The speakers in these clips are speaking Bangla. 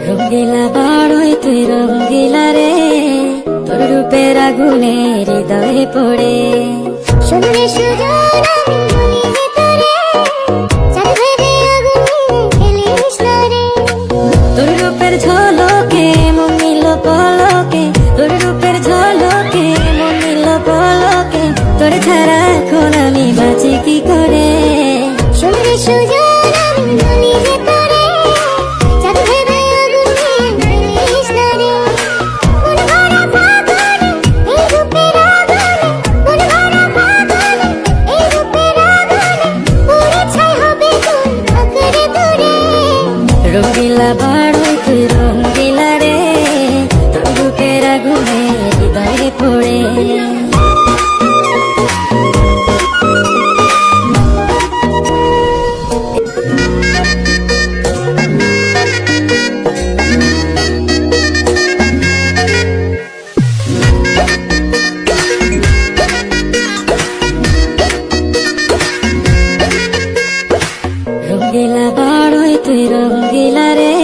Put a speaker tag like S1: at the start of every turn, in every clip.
S1: রঙ্গিলা বাড়ই তুই রঙ্গিলা রে, তোর রূপের আগুনে হৃদয়ে পড়ে।
S2: শুনলে সুজন আমি বলি যে তোরে, চাঁদ ভেবে আগুনে ফেলিস না রে।
S1: তোর রূপের ঝলকে মন নিল পলকে, তোর রূপের ঝলকে মন নিল পলকে, তোর ছাড়া এখন আমি বাঁচি কি করে।
S2: শুনলে সুজন আমি বলি যে তোরে, চাঁদ ভেবে আগুনে ফেলিস না রে। মন ভরা ফাগুনে এই রূপের আগুনে, মন ভরা ফাগুনে এই রূপের আগুনে, পুড়ে ছাই হবে তোর আঁকড়ে ধরে।
S1: রঙ্গিলা বাড়ই তুই রঙ্গিলা রে, তোর রূপের আগুনে হৃদয়ে পড়ে। রঙ্গিলা বাড়ই তুই রঙ্গিলা রে,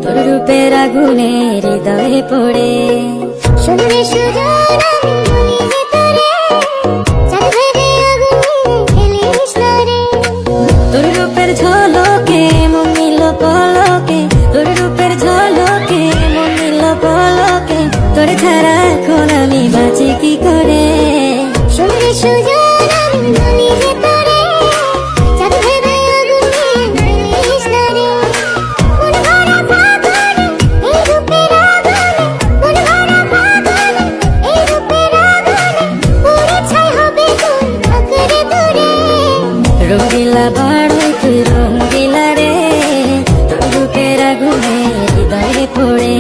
S1: তোর রূপের আগুনে হৃদয়ে পড়ে।
S2: শুনলে সুজন আমি বলি যে তোরে, চাঁদ ভেবে আগুনে ফেলিস না রে।
S1: তোর রূপের ঝলকে মন নিল পলকে, তোর রূপের ঝলকে মন নিল পলকে, তোর ছাড়া এখন আমি বাঁচি কি করে।
S2: শুনলে সুজন আমি বলি যে তোরে, চাঁদ ভেবে আগুনে ফেলিস না রে। মন ভরা ফাগুনে এই রূপের আগুনে, মন ভরা ফাগুনে এই রূপের আগুনে, পুড়ে ছাই হবে তোর আঁকড়ে ধরে।
S1: রঙ্গিলা বাড়ই তুই রঙ্গিলা রে, তোর রূপের আগুনে হৃদয়ে পড়ে।